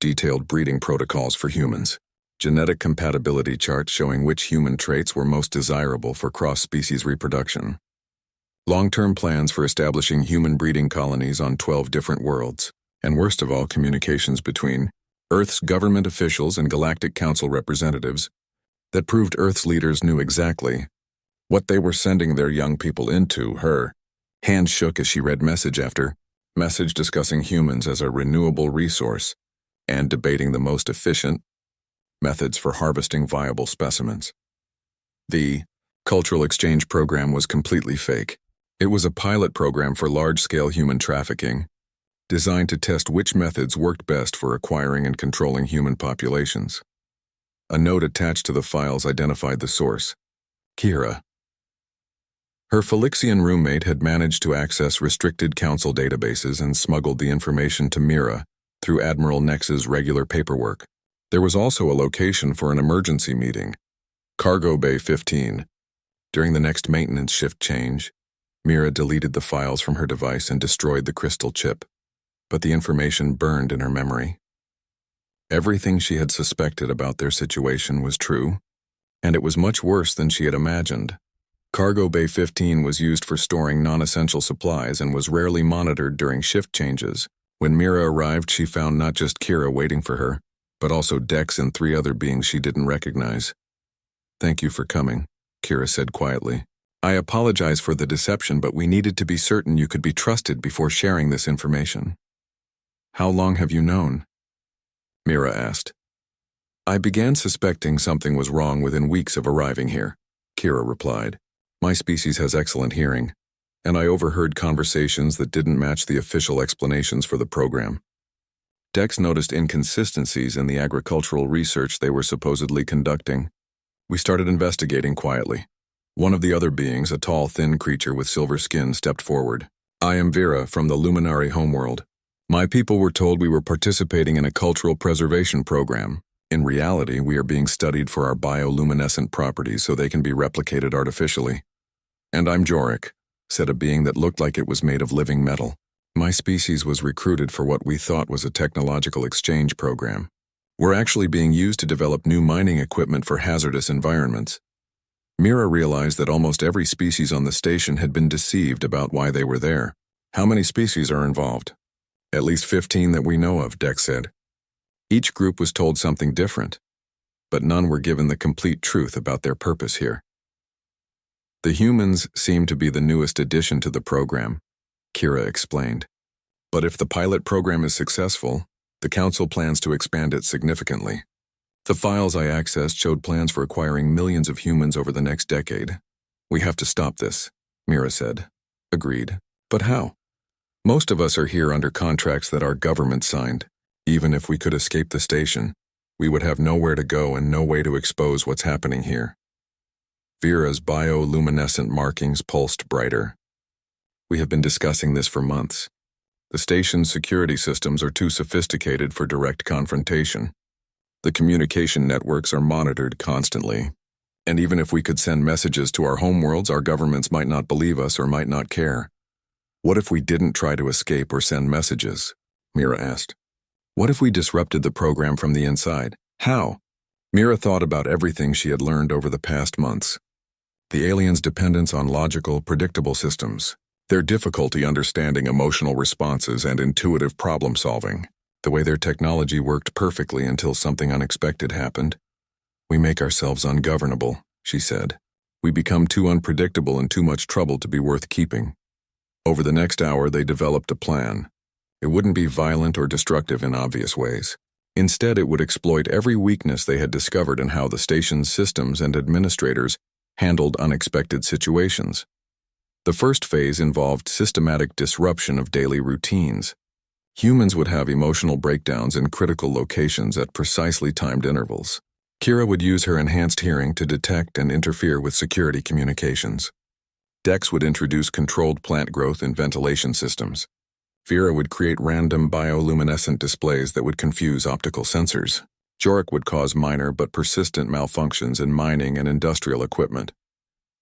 Detailed breeding protocols for humans. Genetic compatibility charts showing which human traits were most desirable for cross-species reproduction. Long-term plans for establishing human breeding colonies on 12 different worlds, and worst of all, communications between Earth's government officials and Galactic Council representatives that proved Earth's leaders knew exactly what they were sending their young people into. Her hand shook as she read message after message discussing humans as a renewable resource and debating the most efficient methods for harvesting viable specimens. The cultural exchange program was completely fake. It was a pilot program for large-scale human trafficking, designed to test which methods worked best for acquiring and controlling human populations. A note attached to the files identified the source: Kira. Her Felixian roommate had managed to access restricted council databases and smuggled the information to Mira through Admiral Nex's regular paperwork. There was also a location for an emergency meeting, Cargo Bay 15. During the next maintenance shift change, Mira deleted the files from her device and destroyed the crystal chip, but the information burned in her memory. Everything she had suspected about their situation was true, and it was much worse than she had imagined. Cargo Bay 15 was used for storing non-essential supplies and was rarely monitored during shift changes. When Mira arrived, she found not just Kira waiting for her, but also Dex and 3 other beings she didn't recognize. "Thank you for coming," Kira said quietly. "I apologize for the deception, but we needed to be certain you could be trusted before sharing this information." "How long have you known?" Mira asked. "I began suspecting something was wrong within weeks of arriving here," Kira replied. "My species has excellent hearing, and I overheard conversations that didn't match the official explanations for the program. Dex noticed inconsistencies in the agricultural research they were supposedly conducting. We started investigating quietly. One of the other beings, a tall, thin creature with silver skin, stepped forward. "I am Vera from the Luminary homeworld. My people were told we were participating in a cultural preservation program. In reality, we are being studied for our bioluminescent properties so they can be replicated artificially." "And I'm Jorik," said a being that looked like it was made of living metal. "My species was recruited for what we thought was a technological exchange program. We're actually being used to develop new mining equipment for hazardous environments." Mira realized that almost every species on the station had been deceived about why they were there. "How many species are involved?" "At least 15 that we know of," Dex said. Each group was told something different, but none were given the complete truth about their purpose here. "The humans seem to be the newest addition to the program," Kira explained. "But if the pilot program is successful, the Council plans to expand it significantly. The files I accessed showed plans for acquiring millions of humans over the next decade. We have to stop this," Mira said. "Agreed. But how? Most of us are here under contracts that our government signed. Even if we could escape the station, we would have nowhere to go and no way to expose what's happening here." Vera's bioluminescent markings pulsed brighter. "We have been discussing this for months. The station's security systems are too sophisticated for direct confrontation. The communication networks are monitored constantly. And even if we could send messages to our homeworlds, our governments might not believe us or might not care." "What if we didn't try to escape or send messages?" Mira asked. "What if we disrupted the program from the inside? How?" Mira thought about everything she had learned over the past months. The aliens' dependence on logical, predictable systems. Their difficulty understanding emotional responses and intuitive problem-solving. The way their technology worked perfectly until something unexpected happened. "We make ourselves ungovernable," she said. "We become too unpredictable and too much trouble to be worth keeping." Over the next hour, they developed a plan. It wouldn't be violent or destructive in obvious ways. Instead, it would exploit every weakness they had discovered in how the station's systems and administrators handled unexpected situations. The first phase involved systematic disruption of daily routines. Humans would have emotional breakdowns in critical locations at precisely timed intervals. Kira would use her enhanced hearing to detect and interfere with security communications. Dex would introduce controlled plant growth and ventilation systems. Vera would create random bioluminescent displays that would confuse optical sensors. Jorik would cause minor but persistent malfunctions in mining and industrial equipment.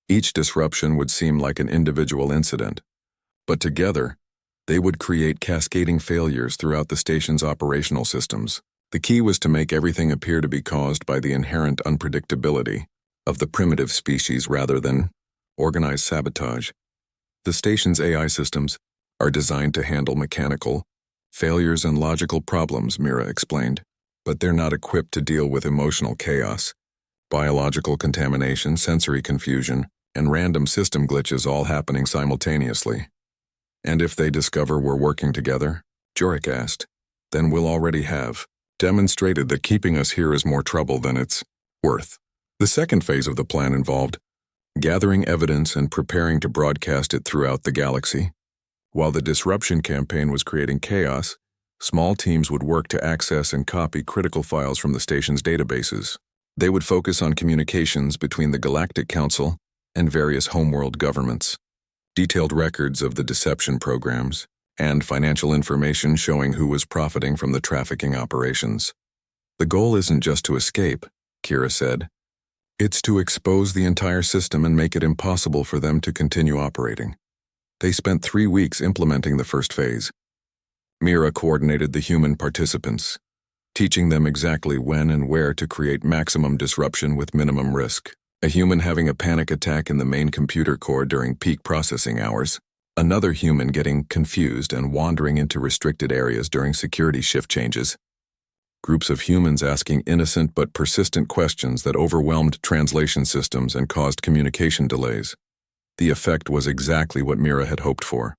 Each disruption would seem like an individual incident, but together, they would create cascading failures throughout the station's operational systems. The key was to make everything appear to be caused by the inherent unpredictability of the primitive species rather than organized sabotage. The station's AI systems are designed to handle mechanical failures and logical problems, Mira explained, but they're not equipped to deal with emotional chaos, biological contamination, sensory confusion, and random system glitches all happening simultaneously. "And if they discover we're working together?" Jorik asked. "Then we'll already have demonstrated that keeping us here is more trouble than it's worth." The second phase of the plan involved gathering evidence and preparing to broadcast it throughout the galaxy. While the disruption campaign was creating chaos, small teams would work to access and copy critical files from the station's databases. They would focus on communications between the Galactic Council and various homeworld governments, detailed records of the deception programs, and financial information showing who was profiting from the trafficking operations. "The goal isn't just to escape," Kira said. "It's to expose the entire system and make it impossible for them to continue operating." They spent 3 weeks implementing the first phase. Mira coordinated the human participants, teaching them exactly when and where to create maximum disruption with minimum risk. A human having a panic attack in the main computer core during peak processing hours, another human getting confused and wandering into restricted areas during security shift changes, groups of humans asking innocent but persistent questions that overwhelmed translation systems and caused communication delays. The effect was exactly what Mira had hoped for.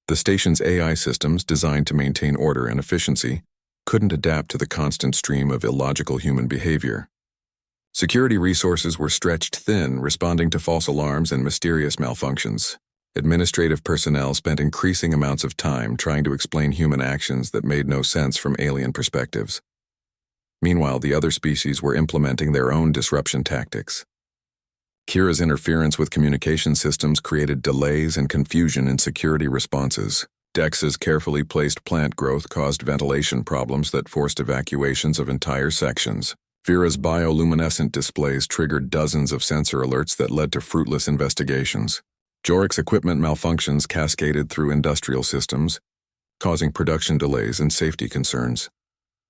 The station's AI systems, designed to maintain order and efficiency, couldn't adapt to the constant stream of illogical human behavior. Security resources were stretched thin, responding to false alarms and mysterious malfunctions. Administrative personnel spent increasing amounts of time trying to explain human actions that made no sense from alien perspectives. Meanwhile, the other species were implementing their own disruption tactics. Kira's interference with communication systems created delays and confusion in security responses. Dex's carefully placed plant growth caused ventilation problems that forced evacuations of entire sections. Vera's bioluminescent displays triggered dozens of sensor alerts that led to fruitless investigations. Jorik's equipment malfunctions cascaded through industrial systems, causing production delays and safety concerns.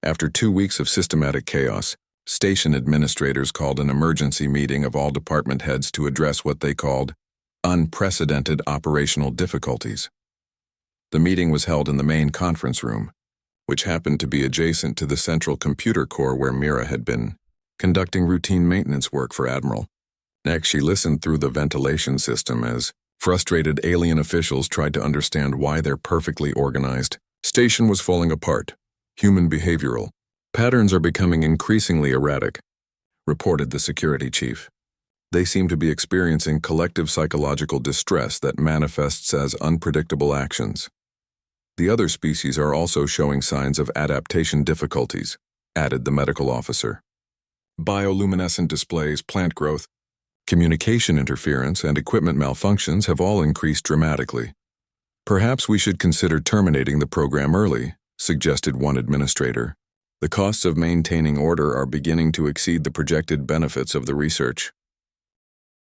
After 2 weeks of systematic chaos, station administrators called an emergency meeting of all department heads to address what they called unprecedented operational difficulties. The meeting was held in the main conference room, which happened to be adjacent to the central computer core where Mira had been conducting routine maintenance work for Admiral. Next, she listened through the ventilation system as frustrated alien officials tried to understand why their perfectly organized station was falling apart. "Human behavioral patterns are becoming increasingly erratic," reported the security chief. "They seem to be experiencing collective psychological distress that manifests as unpredictable actions. The other species are also showing signs of adaptation difficulties," added the medical officer. "Bioluminescent displays, plant growth, communication interference, and equipment malfunctions have all increased dramatically. Perhaps we should consider terminating the program early," suggested one administrator. "The costs of maintaining order are beginning to exceed the projected benefits of the research."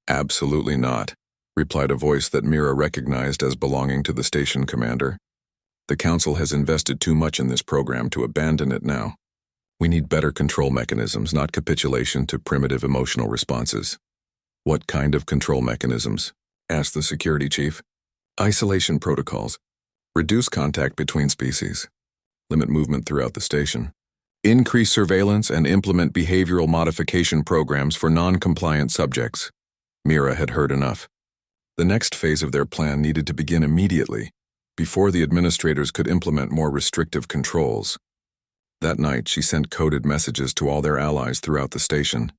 "Absolutely not," replied a voice that Mira recognized as belonging to the station commander. "The Council has invested too much in this program to abandon it now. We need better control mechanisms, not capitulation to primitive emotional responses." "What kind of control mechanisms?" asked the security chief. "Isolation protocols. Reduce contact between species. Limit movement throughout the station. Increase surveillance and implement behavioral modification programs for non-compliant subjects. Mira had heard enough. The next phase of their plan needed to begin immediately, before the administrators could implement more restrictive controls. That night, she sent coded messages to all their allies throughout the station.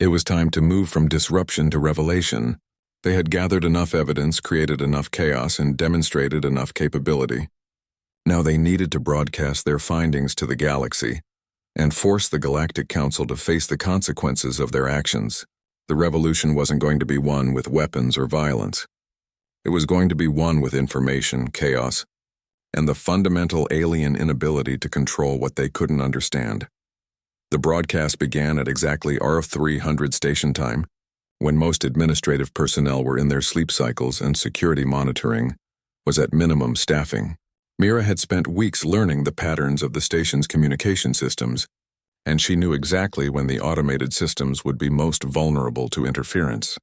It was time to move from disruption to revelation. They had gathered enough evidence, created enough chaos, and demonstrated enough capability. Now they needed to broadcast their findings to the galaxy and force the Galactic Council to face the consequences of their actions. The revolution wasn't going to be won with weapons or violence. It was going to be won with information, chaos, and the fundamental alien inability to control what they couldn't understand. The broadcast began at exactly R300 station time, when most administrative personnel were in their sleep cycles and security monitoring was at minimum staffing. Mira had spent weeks learning the patterns of the station's communication systems, and she knew exactly when the automated systems would be most vulnerable to interference.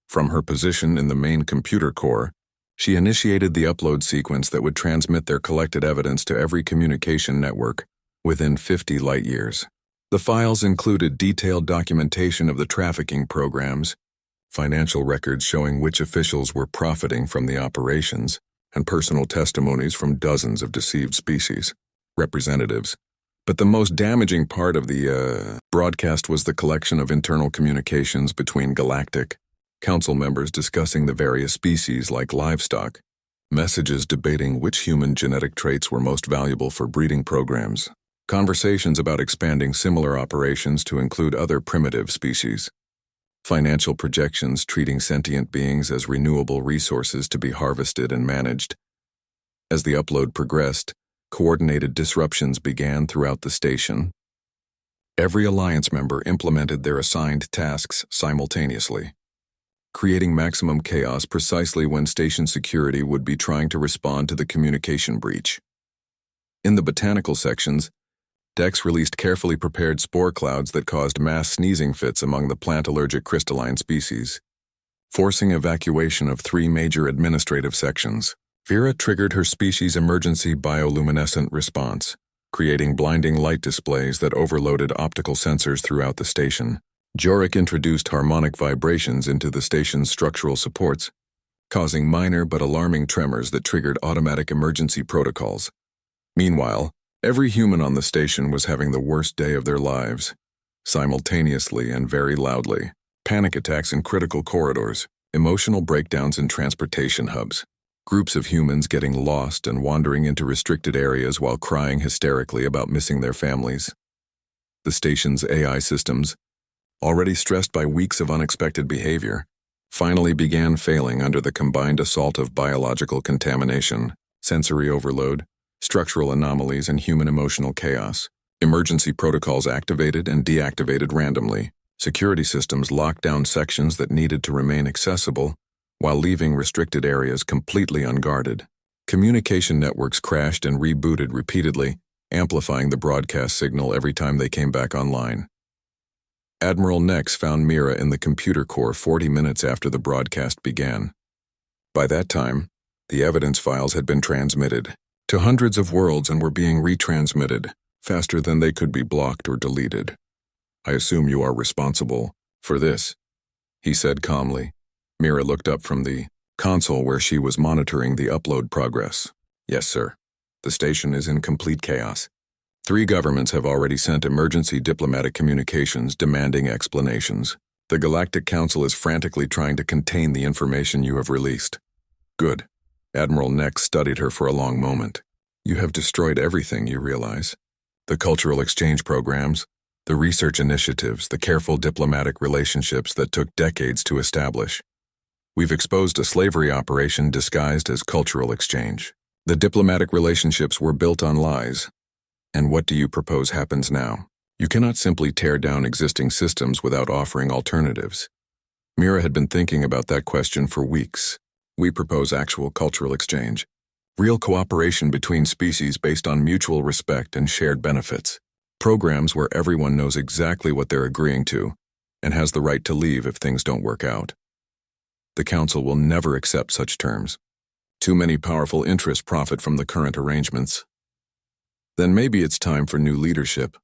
From her position in the main computer core, she initiated the upload sequence that would transmit their collected evidence to every communication network within 50 light-years. The files included detailed documentation of the trafficking programs, financial records showing which officials were profiting from the operations, and personal testimonies from dozens of deceived species representatives. But the most damaging part of the broadcast was the collection of internal communications between Galactic Council members discussing the various species like livestock, messages debating which human genetic traits were most valuable for breeding programs, conversations about expanding similar operations to include other primitive species, financial projections treating sentient beings as renewable resources to be harvested and managed. As the upload progressed, coordinated disruptions began throughout the station. Every Alliance member implemented their assigned tasks simultaneously, creating maximum chaos precisely when station security would be trying to respond to the communication breach. In the botanical sections, Dex released carefully prepared spore clouds that caused mass sneezing fits among the plant-allergic crystalline species, forcing evacuation of 3 major administrative sections. Vera triggered her species' emergency bioluminescent response, creating blinding light displays that overloaded optical sensors throughout the station. Jorik introduced harmonic vibrations into the station's structural supports, causing minor but alarming tremors that triggered automatic emergency protocols. Meanwhile, every human on the station was having the worst day of their lives, simultaneously and very loudly. Panic attacks in critical corridors, emotional breakdowns in transportation hubs, groups of humans getting lost and wandering into restricted areas while crying hysterically about missing their families. The station's AI systems, already stressed by weeks of unexpected behavior, finally began failing under the combined assault of biological contamination, sensory overload, structural anomalies, and human emotional chaos. Emergency protocols activated and deactivated randomly. Security systems locked down sections that needed to remain accessible, while leaving restricted areas completely unguarded. Communication networks crashed and rebooted repeatedly, amplifying the broadcast signal every time they came back online. Admiral Nex found Mira in the computer core 40 minutes after the broadcast began. By that time, the evidence files had been transmitted to hundreds of worlds and were being retransmitted faster than they could be blocked or deleted. "I assume you are responsible for this," he said calmly. Mira looked up from the console where she was monitoring the upload progress. "Yes, sir. The station is in complete chaos. 3 governments have already sent emergency diplomatic communications demanding explanations. The Galactic Council is frantically trying to contain the information you have released." "Good." Admiral Nex studied her for a long moment. "You have destroyed everything, you realize. The cultural exchange programs, the research initiatives, the careful diplomatic relationships that took decades to establish. We've exposed a slavery operation disguised as cultural exchange. The diplomatic relationships were built on lies. And what do you propose happens now? You cannot simply tear down existing systems without offering alternatives." Mira had been thinking about that question for weeks. "We propose actual cultural exchange. Real cooperation between species based on mutual respect and shared benefits. Programs where everyone knows exactly what they're agreeing to and has the right to leave if things don't work out. The Council will never accept such terms. Too many powerful interests profit from the current arrangements." Then maybe it's time for new leadership.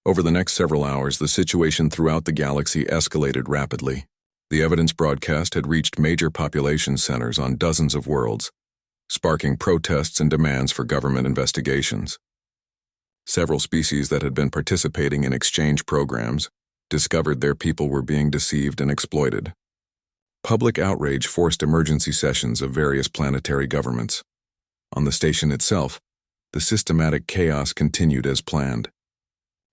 Over the next several hours, the situation throughout the galaxy escalated rapidly. The evidence broadcast had reached major population centers on dozens of worlds, sparking protests and demands for government investigations. Several species that had been participating in exchange programs discovered their people were being deceived and exploited. Public outrage forced emergency sessions of various planetary governments. On the station itself, the systematic chaos continued as planned.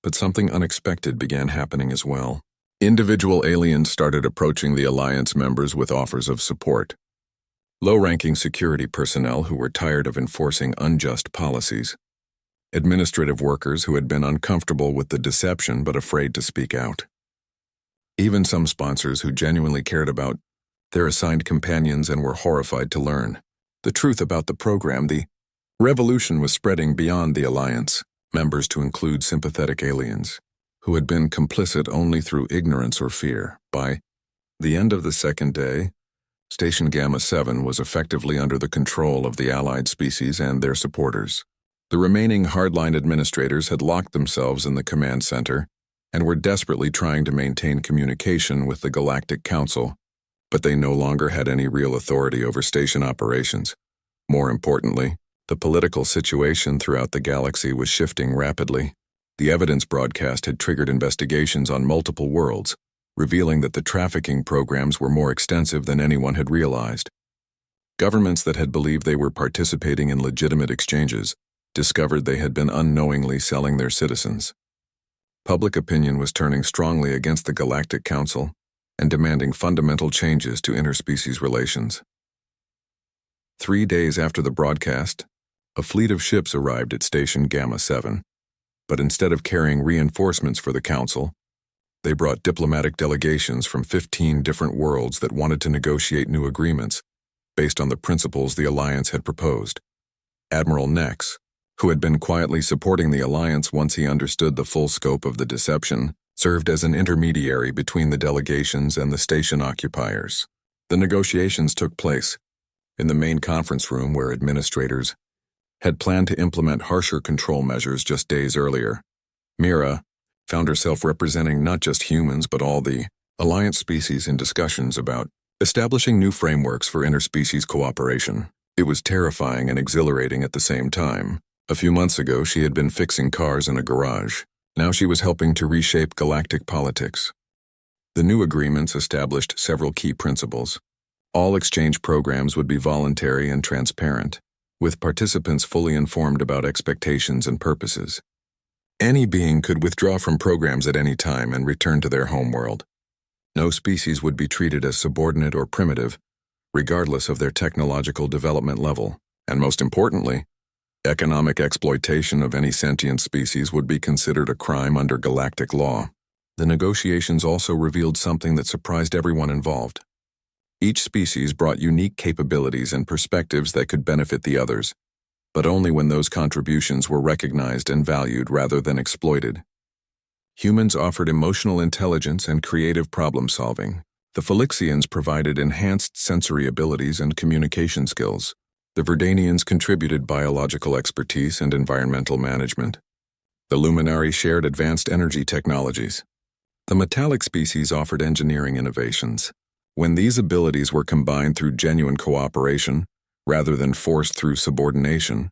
But something unexpected began happening as well. Individual aliens started approaching the Alliance members with offers of support. Low-ranking security personnel who were tired of enforcing unjust policies. Administrative workers who had been uncomfortable with the deception but afraid to speak out. Even some sponsors who genuinely cared about their assigned companions and were horrified to learn the truth about the program. The revolution was spreading beyond the Alliance members to include sympathetic aliens who had been complicit only through ignorance or fear. By the end of the second day, Station Gamma 7 was effectively under the control of the allied species and their supporters. The remaining hardline administrators had locked themselves in the command center and were desperately trying to maintain communication with the Galactic Council, but they no longer had any real authority over station operations. More importantly, the political situation throughout the galaxy was shifting rapidly. The evidence broadcast had triggered investigations on multiple worlds, revealing that the trafficking programs were more extensive than anyone had realized. Governments that had believed they were participating in legitimate exchanges discovered they had been unknowingly selling their citizens. Public opinion was turning strongly against the Galactic Council and demanding fundamental changes to interspecies relations. 3 days after the broadcast, a fleet of ships arrived at Station Gamma 7, but instead of carrying reinforcements for the Council, they brought diplomatic delegations from 15 different worlds that wanted to negotiate new agreements based on the principles the Alliance had proposed. Admiral Nex, who had been quietly supporting the Alliance once he understood the full scope of the deception, served as an intermediary between the delegations and the station occupiers. The negotiations took place in the main conference room where administrators had planned to implement harsher control measures just days earlier. Mira found herself representing not just humans but all the Alliance species in discussions about establishing new frameworks for interspecies cooperation. It was terrifying and exhilarating at the same time. A few months ago, she had been fixing cars in a garage. Now she was helping to reshape galactic politics. The new agreements established several key principles. All exchange programs would be voluntary and transparent, with participants fully informed about expectations and purposes. Any being could withdraw from programs at any time and return to their homeworld. No species would be treated as subordinate or primitive, regardless of their technological development level, and most importantly, economic exploitation of any sentient species would be considered a crime under galactic law. The negotiations also revealed something that surprised everyone involved. Each species brought unique capabilities and perspectives that could benefit the others, but only when those contributions were recognized and valued rather than exploited. Humans offered emotional intelligence and creative problem-solving. The Felixians provided enhanced sensory abilities and communication skills. The Verdanians contributed biological expertise and environmental management. The Luminari shared advanced energy technologies. The metallic species offered engineering innovations. When these abilities were combined through genuine cooperation, rather than forced through subordination,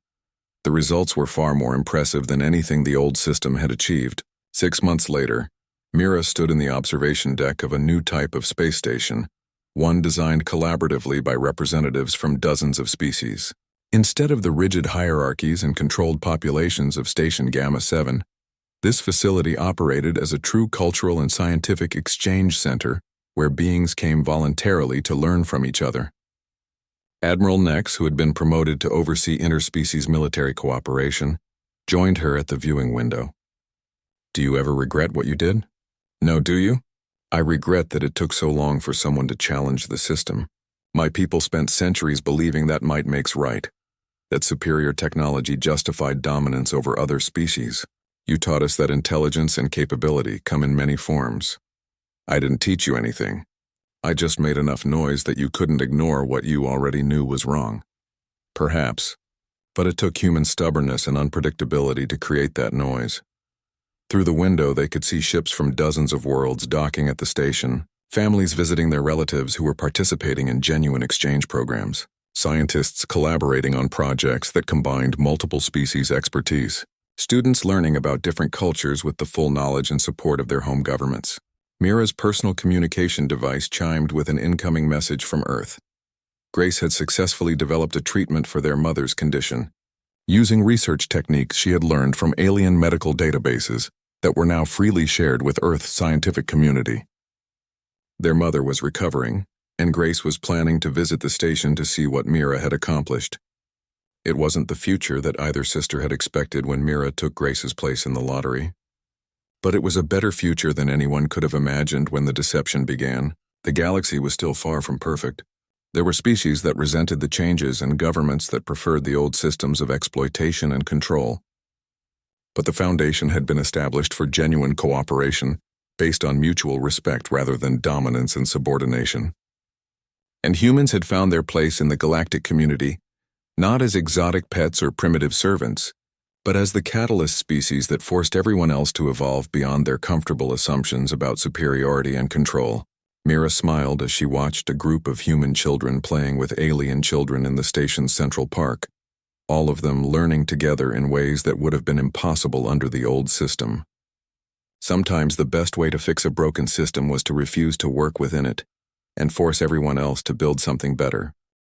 the results were far more impressive than anything the old system had achieved. 6 months later, Mira stood in the observation deck of a new type of space station, one designed collaboratively by representatives from dozens of species. Instead of the rigid hierarchies and controlled populations of Station Gamma 7, this facility operated as a true cultural and scientific exchange center where beings came voluntarily to learn from each other. Admiral Nex, who had been promoted to oversee interspecies military cooperation, joined her at the viewing window. "Do you ever regret what you did?" "No, do you?" "I regret that it took so long for someone to challenge the system. My people spent centuries believing that might makes right, that superior technology justified dominance over other species. You taught us that intelligence and capability come in many forms. I didn't teach you anything. I just made enough noise that you couldn't ignore what you already knew was wrong. Perhaps But it took human stubbornness and unpredictability to create that noise. Through the window, they could see ships from dozens of worlds docking at the station, families visiting their relatives who were participating in genuine exchange programs, scientists collaborating on projects that combined multiple species' expertise, students learning about different cultures with the full knowledge and support of their home governments. Mira's personal communication device chimed with an incoming message from Earth. Grace had successfully developed a treatment for their mother's condition, using research techniques she had learned from alien medical databases that were now freely shared with Earth's scientific community. Their mother was recovering, and Grace was planning to visit the station to see what Mira had accomplished. It wasn't the future that either sister had expected when Mira took Grace's place in the lottery. But it was a better future than anyone could have imagined when the deception began. The galaxy was still far from perfect. There were species that resented the changes and governments that preferred the old systems of exploitation and control. But the foundation had been established for genuine cooperation, based on mutual respect rather than dominance and subordination. And humans had found their place in the galactic community, not as exotic pets or primitive servants, but as the catalyst species that forced everyone else to evolve beyond their comfortable assumptions about superiority and control. Mira smiled as she watched a group of human children playing with alien children in the station's central park, all of them learning together in ways that would have been impossible under the old system. Sometimes the best way to fix a broken system was to refuse to work within it and force everyone else to build something better.